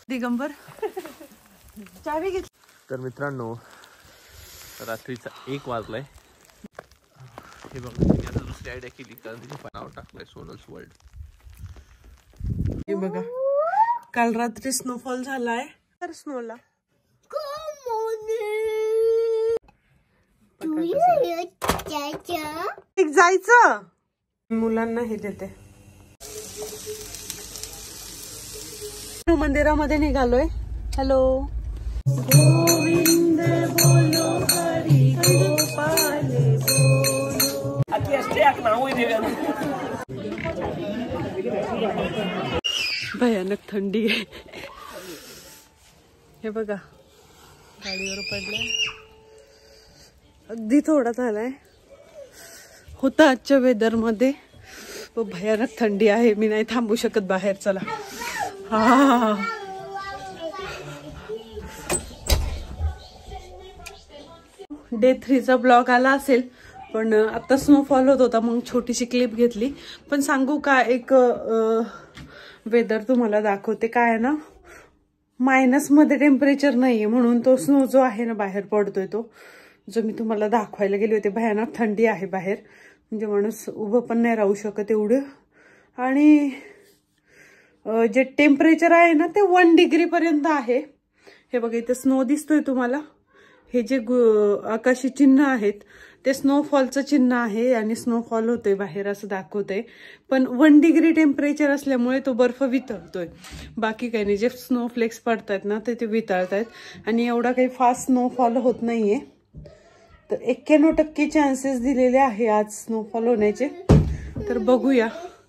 दिगंबर चावी घेतली. तर मित्रांनो रात्रीचा 1 वाजलाय. हे बघा तिने आता दुसरी आयडिया केली कारण तिने पानावर टाकलंय सोनल्स वर्ल्ड. हे बघा काल रात्री स्नोफॉल झालाय तर स्नोला जायचं मुलांना हे देते. मंदिरामध्ये निघालोय. हॅलो गोविंद बोलो हरी गोपाल बोलो. भयानक थंडी आहे. हे बघा गाडीवर पडलाय. अगदी थोडा झालाय. होता आजच्या वेदर मध्ये भयानक थंडी आहे. मी नाही थांबू शकत बाहेर. चला हा डे 3चा ब्लॉग आला असेल पण आता स्नोफॉल होत होता मग छोटीशी क्लिप घेतली. पण सांगू का एक वेदर तुम्हाला दाखवते. काय आहे ना मायनस मध्ये टेम्परेचर नाहीये म्हणून तो स्नो जो आहे ना बाहेर पडतोय तो जो मी तुम्हाला दाखवायला गेले होते. भयानक थंडी आहे बाहेर म्हणजे माणूस उभं पण नाही राहू शकत एवढं. आणि जे टेम्परेचर आहे ना ते 1 डिग्री पर्यंत आहे. हे बघा इथे स्नो दिसतोय तुम्हाला. हे जे आकाशी चिन्ह आहेत ते स्नोफॉलचं चिन्ह आहे आणि स्नोफॉल होतोय बाहेर असं दाखवतंय. पण 1 डिग्री टेम्परेचर असल्यामुळे तो बर्फ वितळतोय. बाकी काही नाही. जे स्नोफ्लेक्स पडतायत ना ते वितळतायत आणि एवढा काही फास्ट स्नोफॉल होत नाहीये. तर 91% चान्सेस दिलेले आहे आज स्नोफॉल होण्याचे. तर बघूया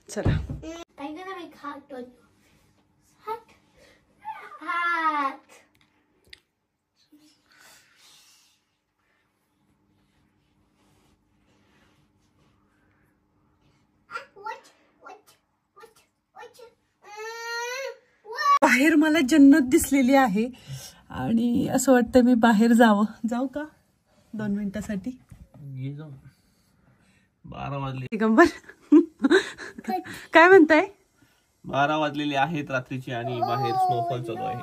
चला. बाहेर मला जन्नत दिसलेली आहे आणि असं वाटतं मी बाहेर जाऊ का 2 मिनिटासाठी. 12 वाजले. दिगंबर काय म्हणताय. 12 वाजलेले आहेत रात्रीचे आणि बाहेर स्नोफॉल चालू आहे.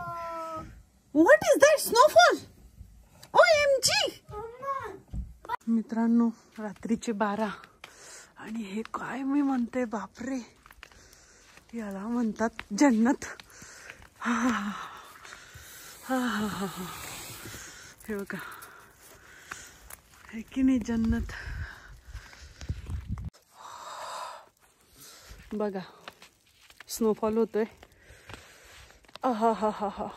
What is that snowfall. OMG मित्रांनो रात्रीचे 12 आणि हे काय मी म्हणते बापरे याला म्हणतात जन्नत. हे बघा है की नाही जन्नत. बघा स्नोफॉल होतोय. हा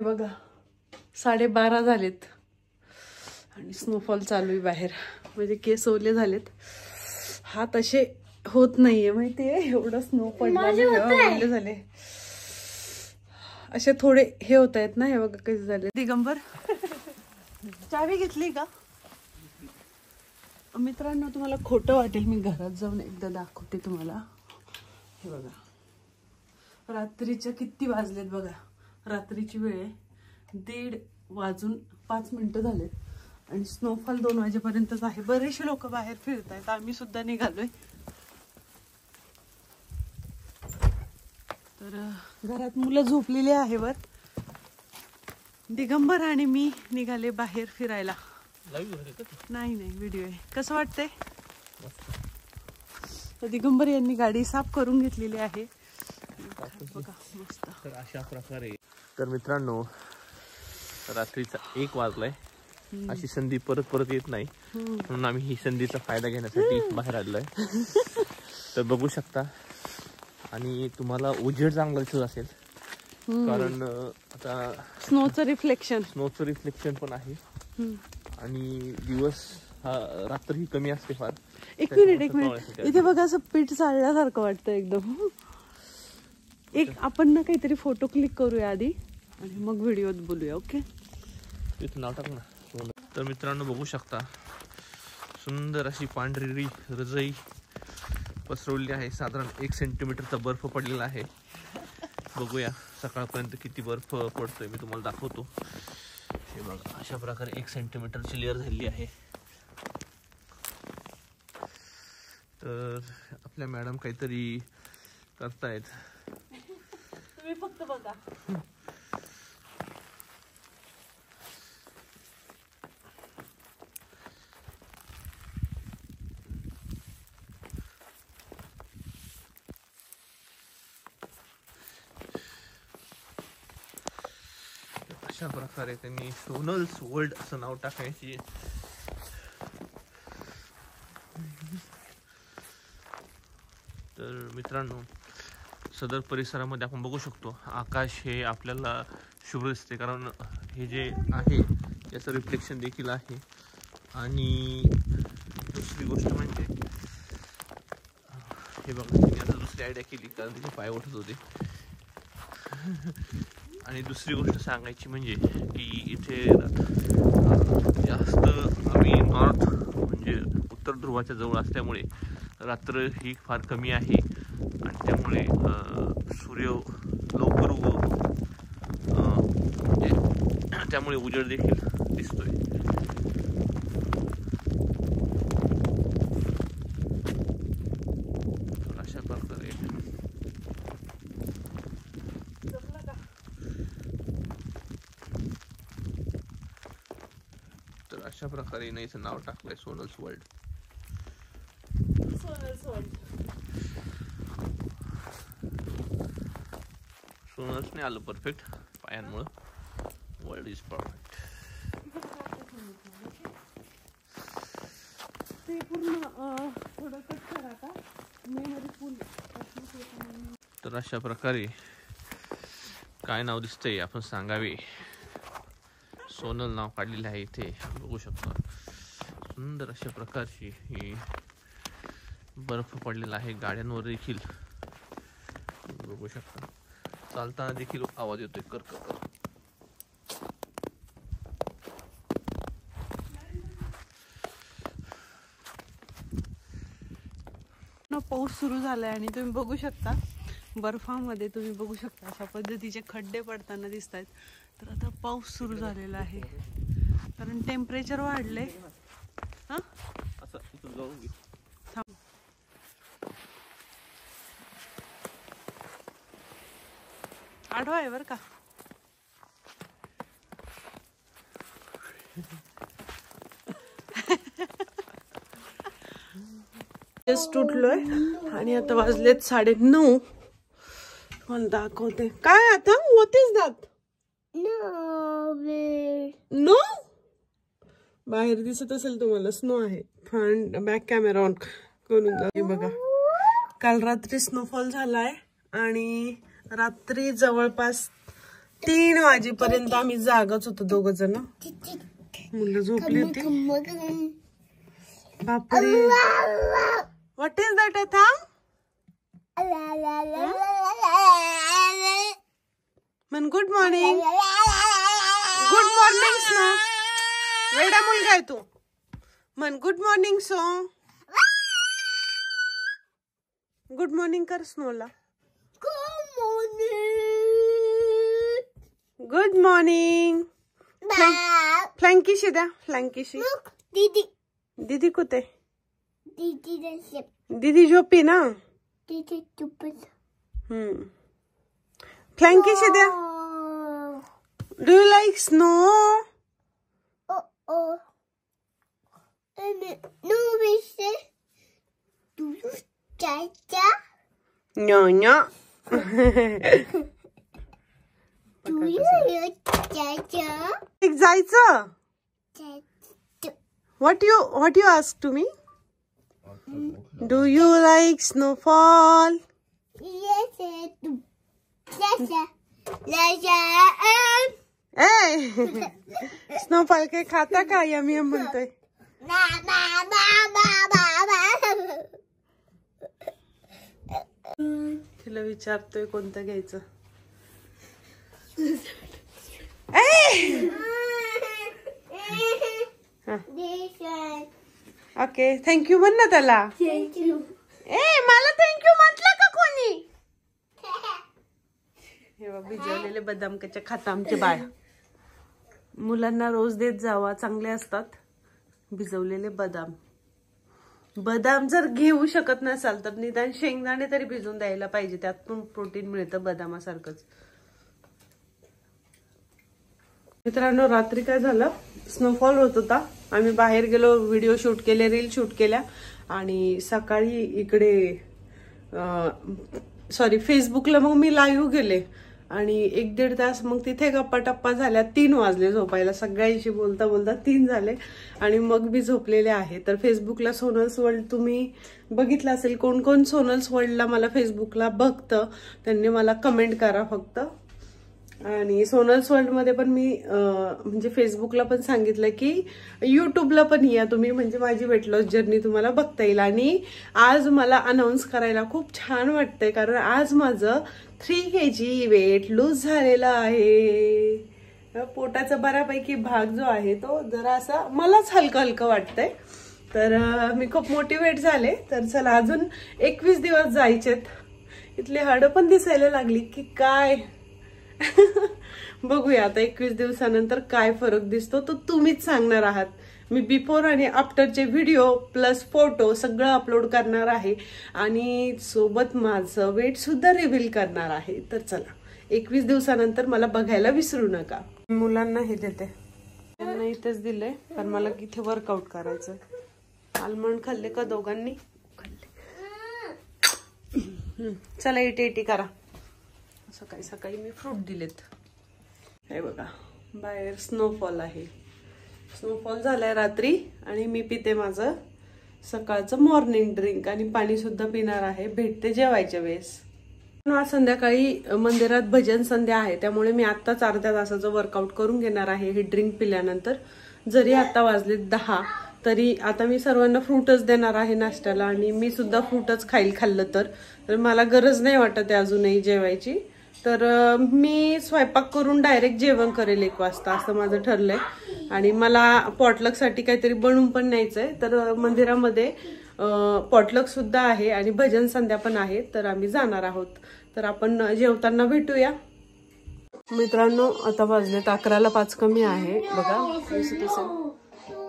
बघा 12:30 झालेत आणि स्नोफॉल चालू आहे बाहेर. म्हणजे केस ओले झालेत. हात असे होत नाहीये माहितीये एवढं स्नो पडलं झाले. असे थोडे हे होत आहेत ना. हे बघा कसे झाले. दिगंबर चावी घेतली का. मित्रांनो तुम्हाला खोटं वाटेल मी घरात जाऊन एकदा दाखवते तुम्हाला. हे बघा रात्रीच्या किती वाजलेत बघा. रात्रीची वेळ आहे 1:05 झालेत आणि स्नोफॉल 2 वाजेपर्यंतच आहे. बरेचसे लोक बाहेर फिरत आहेत. आम्ही सुद्धा निघालोय. तर घरात मुलं झोपलेली आहे वर. दिगंबर आणि मी निघाले बाहेर फिरायला. नाही व्हिडिओ आहे. कसं वाटतंय. तर दिगंबर यांनी गाडी साफ करून घेतलेली आहे. बघा मस्त. तर अशा प्रकारे तर मित्रांनो रात्रीचा 1 वाजलाय. अशी संधी परत येत नाही म्हणून आम्ही ही संधीचा फायदा घेण्यासाठी बाहेर आलोय. तर बघू शकता आणि तुम्हाला उजेड चांगला दिसत असेल कारण आता स्नोचं रिफ्लेक्शन पण आहे आणि दिवस रात्र ही कमी असते फार. एक मिनिट इथे बघा असं पीठ चालल्यासारखं वाटतं एकदम. आपण ना काहीतरी फोटो क्लिक करूया आधी आणि मग व्हिडिओत बोलूया. ओके तिथं नाव टाक ना. तर मित्रांनो बघू शकता सुंदर अशी पांढरी रजई पसरवली आहे. साधारण 1 सेंटीमीटरचा बर्फ पडलेला आहे. बघूया सकाळपर्यंत किती बर्फ पडतोय मी तुम्हाला दाखवतो. हे बघा अशा प्रकारे 1 सेंटीमीटरची लेअर झालेली आहे. तर आपल्या मॅडम काहीतरी करतायत. तुम्ही फक्त बघा. अशा प्रकारे त्यांनी सोनल्स वर्ल्ड असं नाव टाकायची. तर मित्रांनो, सदर परिसरामध्ये आपण बघू शकतो आकाश हे आपल्याला शुभ्र दिसते, कारण हे जे आहे याचं रिफ्लेक्शन देखील आहे. आणि दुसरी गोष्ट म्हणजे हे बघा, मी आता दुसरी आयडिया केली कारण तिचे पाय उठत होते. आणि दुसरी गोष्ट सांगायची म्हणजे की इथे जास्त आम्ही नॉर्थ म्हणजे उत्तर ध्रुवाच्या जवळ असल्यामुळे रात्र ही फार कमी आहे आणि त्यामुळे सूर्य लवकर त्यामुळे उजेड देखील दिसतोय. अशा प्रकारे अशा प्रकारे याचं नाव टाकलंय सोनल्स वर्ल्ड. सोनल्स नाही आलं परफेक्ट पायांमुळं. World is perfect. ते पूर्ण थोडं कट करा का मेमरी फुल. तर अशा प्रकारे काय नाव दिसतंय आपण सांगावे. सोनल नाव काढलेले आहे इथे बघू शकता. सुंदर अशा प्रकारची ही बर्फ पडलेला आहे. गाड्यांवर देखील बघू शकता. चालताना देखील आवाज येतोय कर्कक. पाऊस सुरू झालाय आणि तुम्ही बघू शकता बर्फामध्ये तुम्ही बघू शकता अशा पद्धतीचे खड्डे पडताना दिसत आहेत. तर आता पाऊस सुरू झालेला आहे कारण टेम्परेचर वाढले. आडवा आहे बर का. जस्ट उठलोय आणि आता वाजलेत 9:30. मला दाखवते काय आता. What is that. नो बाहेर दिसत असेल तुम्हाला स्नो आहे. फ्रंट बॅक कॅमेरा ऑन करून जा. बघा काल रात्री स्नोफॉल झालाय आणि रात्री जवळपास 3 वाजेपर्यंत आम्ही जागच होतो दोघ जण. मुलं झोपली होती. बापरे. व्हॉट इज दॅट आता. मन good morning. Good morning snow. वेडा मुलगा आहे तू. मन good morning so. Good morning कर स्नोला. Good morning. फ्लँकीशी द्या. फ्लँकीशी. दीदी दीदी कुठे. दीदी झोपी ना. फ्लँकीशी द्या. Do you like snow. No, no. जायचं. What you ask to me? Do you like snowfall? Yes, I do. Hey, snowfall के खाता का यमी म्हणतोय. तिला विचारतोय कोणतं घ्यायचं. ओके थँक्यू म्हण ना त्याला. मला थँक्यू म्हटलं का कोणी. हे बघ भिजवलेले बदाम कच्चे खाता आमचे बाळ. मुलांना रोज देत जावा चांगले असतात भिजवलेले बदाम. बदाम जर घेऊ शकत नसाल तर निदान शेंगदाणे तरी भिजून द्यायला पाहिजे, त्यात पण प्रोटीन मिळतं बदामासारखंच. मित्रांनो रात्री काय झालं, स्नोफॉल होत होता. आम्ही बाहेर गेलो, व्हिडिओ शूट केले, रील शूट केल्या आणि सकाळी इकडे फेसबुकला मग मी लाईव्ह गेले आणि 1-1.5 तास मग तिथे गप्पा टप्पा झाल्या. 3 वाजले झोपायला, सगळ्यांशी बोलता बोलता 3 झाले आणि मग मी झोपलेले आहे. तर फेसबुकला सोनल्स वर्ल्ड तुम्ही बघितलं असेल, कोण कोण सोनल्स वर्ल्डला मला फेसबुकला बघतं त्यांनी मला कमेंट करा फक्त. आणि सोनल्स वर्ल्ड मध्ये पण मी म्हणजे फेसबुकला पण सांगितलं की युट्यूबला पण या तुम्ही, म्हणजे माझी वेट लॉस जर्नी तुम्हाला बघता येईल. आणि आज मला अनाऊन्स करायला खूप छान वाटतंय कारण आज माझं 3 kg वेट लूज झालेलं आहे. पोटाचा बऱ्यापैकी भाग जो आहे तो जरा असा मलाच हलकं हलकं वाटतंय. तर मी खूप मोटिवेट झाले. तर चला अजून 21 दिवस जायचेत. इथली हाडं पण दिसायला लागली की काय बघूया आता 21 दिवसानंतर काय फरक दिसतो तो तुम्हीच सांगणार आहात. मी बिफोर आणि आफ्टरचे व्हिडिओ प्लस फोटो सगळं अपलोड करणार आहे आणि सोबत माझं वेट सुद्धा रिव्हील करणार आहे. तर चला 21 दिवसानंतर मला बघायला विसरू नका. मुलांना हे देते, त्यांना इथेच दिलंय पण मला इथे वर्कआउट करायचं. आलमंड खाल्ले का दोघांनी? खाल्ले. चला इटी करा. सकाळी सकाळी मी फ्रूट दिलेत. हे बघा बाहेर स्नोफॉल आहे. स्नोफॉल झालाय रात्री आणि मी पिते माझं सकाळचं मॉर्निंग ड्रिंक आणि पाणी सुद्धा पिणार आहे. भेटते जेवायच्या वेळेस. आज संध्याकाळी मंदिरात भजन संध्या आहे त्यामुळे मी आत्ताच अर्ध्या तासाचं वर्कआउट करून घेणार आहे हे ड्रिंक पिल्यानंतर. जरी आता वाजले 10 तरी आता मी सर्वांना फ्रूटच देणार आहे नाश्त्याला आणि मी सुद्धा फ्रूटच खाल्लं तर मला गरज नाही वाटत अजूनही जेवायची. तर मी स्वयंपाक करून डायरेक्ट जेवण करेल 1 वाजता असं माझं ठरलंय. आणि मला पॉटलकसाठी काहीतरी बनवून पण न्यायचंय. तर मंदिरामध्ये पॉटलक सुद्धा आहे आणि भजन संध्या पण आहे तर आम्ही जाणार आहोत. तर आपण जेवताना भेटूया. मित्रांनो आता वाजलेत 11ला 5 कमी आहे बघा.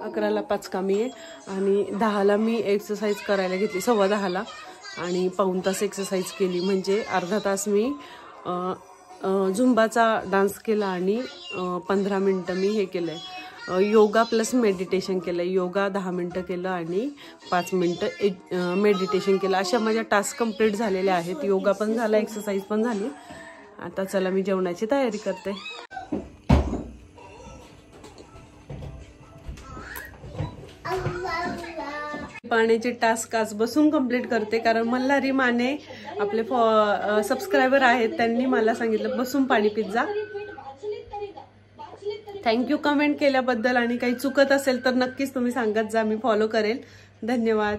11ला 5 कमी आहे आणि 10ला मी एक्सरसाइज करायला घेतली, 10:15ला आणि पाऊण तास एक्सरसाइज केली. म्हणजे अर्धा तास मी झुंबाचा डान्स केला आणि 15 मिनिटं मी हे केलंय योगा प्लस मेडिटेशन केलंय. योगा 10 मिनिटं केलं आणि 5 मिनिटं मेडिटेशन केलं. अशा माझ्या टास्क कंप्लीट झालेल्या आहेत. योगा पण झाला, एक्सरसाइज पण झाली. आता चला मी जेवणाची तयारी करते. पाण्याचे टास्क आज बसून कंप्लीट करते कारण मल्हारी माने आपले सबस्क्रायबर आहेत त्यांनी मला सांगितलं बसून पाणी पित जा. थँक्यू कमेंट केल्याबद्दल आणि काही चुकत असेल तर नक्कीच तुम्ही सांगत जा, मी फॉलो करेल. धन्यवाद.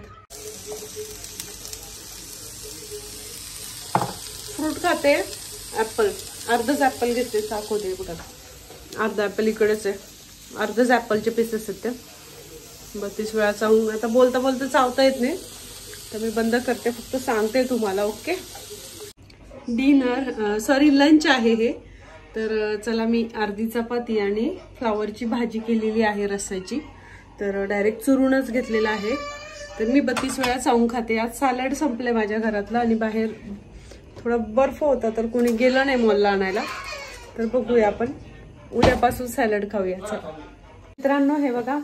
फ्रूट खाते, ऍपल अर्धच ऍपल घेते. साख होते बघा, अर्धा ऍपल इकडेच आहे. अर्धच ऍपलचे पीसेस आहेत ते. 32 वेळा चावून आता बोलता बोलता चावता येत नाही तर मी बंद करते, फक्त सांगते तुम्हाला. ओके डिनर लंच आहे हे. तर चला मी अर्धी चपाती आणि फ्लावरची भाजी केलेली आहे रस्साची. तर डायरेक्ट चुरूनच घेतलेला आहे. तर मी 32 वेळा चावून खाते. आज सॅलड संपले माझ्या घरातलं आणि बाहेर थोडा बर्फ होता तर कोणी गेलं नाही मॉलला आणायला. तर बघूया आपण उद्यापासून सॅलड खाऊया. चला मित्रांनो हे बघा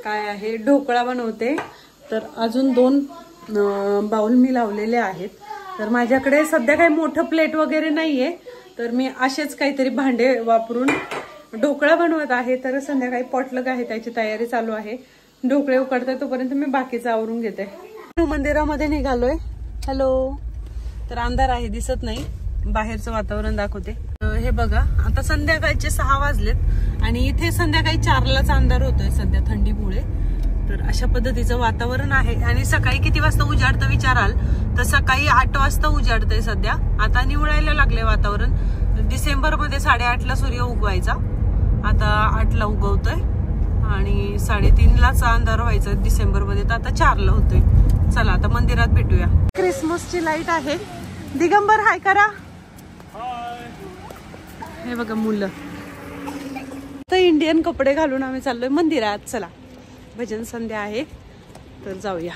काय आहे, ढोकळा बनवते. तर अजून 2 बाउल मी लावलेले आहेत. तर माझ्याकडे सध्या काही मोठं प्लेट वगैरे नाहीये तर मी असेच काहीतरी भांडे वापरून ढोकळा बनवत आहे. तर संध्याकाळी पॉटलक आहे त्याची तयारी चालू आहे. ढोकळे उकडते तोपर्यंत मी बाकीचं आवरून घेते. मंदिरामध्ये निघालोय. हॅलो. तर अंधार आहे दिसत नाही, बाहेरचं वातावरण दाखवते. हे बघा आता संध्याकाळचे 6 वाजलेत आणि इथे संध्याकाळी 4लाच अंधार होतोय सध्या थंडीमुळे. तर अशा पद्धतीचं वातावरण आहे. आणि सकाळी किती वाजता उजाडतं विचाराल तर सकाळी 8 वाजता उजाडतंय सध्या. आता निवळायला लागले वातावरण. डिसेंबर मध्ये 8:30ला सूर्य उगवायचा, आता 8ला उगवतोय आणि 3:30लाच अंधार व्हायचा डिसेंबर मध्ये, तर आता 4ला होतोय. चला आता मंदिरात भेटूया. क्रिसमसची लाईट आहे. दिगंबर हाय करा. हे बघा मुलं तर इंडियन कपडे घालून आम्ही चाललोय मंदिरात. चला भजन संध्या आहे, तर जाऊया.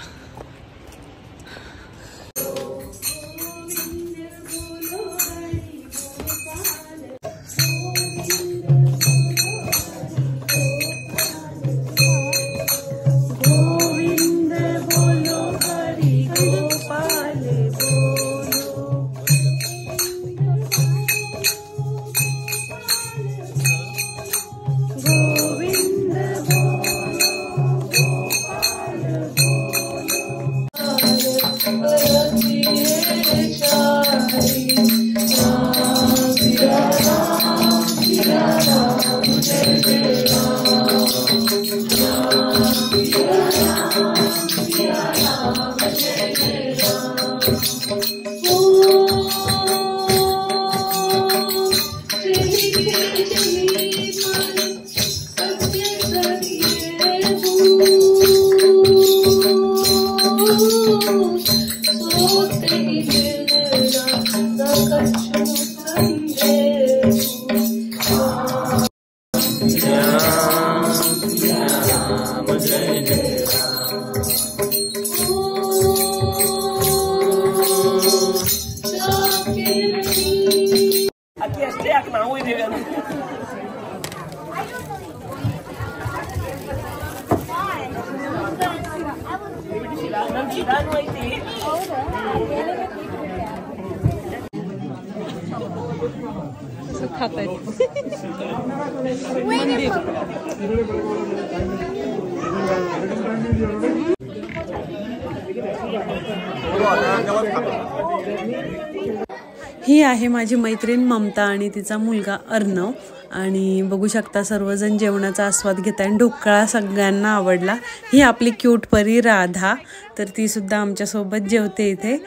ही आहे माझी मैत्रीण ममता आणि तिचा मुलगा अर्णव. आणि बघू शकता सर्वजण जेवणाचा आस्वाद घेत आहे. ढोकळा सगळ्यांना आवडला. ही आपली क्यूट परी राधा, तर ती सुद्धा आमच्यासोबत जेवते इथे.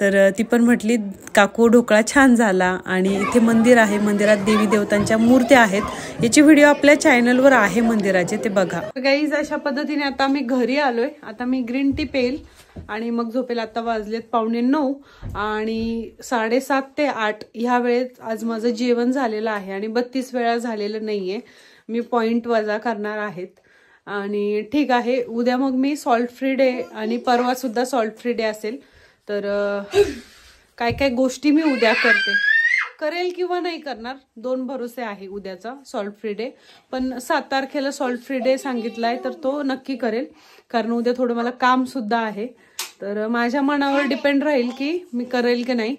तर ती पण म्हटली काकू ढोकळा छान झाला. आणि इथे मंदिर आहे, मंदिरात देवी देवतांच्या मूर्त्या आहेत. याची व्हिडिओ आपल्या चॅनलवर आहे मंदिराचे, ते बघा. गाईज अशा पद्धतीने आता मी घरी आलोय. आता मी ग्रीन टी पेल आणि मग झोपेल. आता वाजलेत 8:45 आणि 7:30 ते 8 ह्या वेळेत आज माझं जेवण झालेलं आहे. आणि 32 वेळा झालेलं नाहीये. मी पॉइंट वजा करणार आहेत. आणि ठीक आहे, उद्या मग मी सॉल्ट फ्री डे आणि परवा सुद्धा सॉल्ट फ्री डे असेल. तर काय काय गोष्टी मी उद्या करेल किंवा नाही करणार, 2 भरोसे आहे उद्याचा सॉल्ट फ्री डे. पण 7 तारखेला सॉल्ट फ्री डे सांगितलाय, तर तो नक्की करेल. कारण उद्या थोडं मला काम सुद्धा आहे. तर माझ्या मनावर डिपेंड राहील की मी करेल की नाही.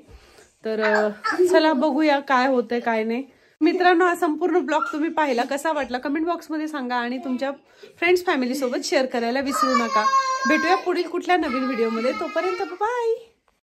तर चला बघूया काय होतंय काय नाही. मित्रांनो, हा संपूर्ण ब्लॉग तुम्ही पाहिला, कसा वाटला कमेंट बॉक्समध्ये सांगा. आणि तुमच्या फ्रेंड्स फॅमिली सोबत शेअर करायला विसरू नका. भेटूया पुढील कुठल्या नवीन व्हिडिओमध्ये. तोपर्यंत बाय.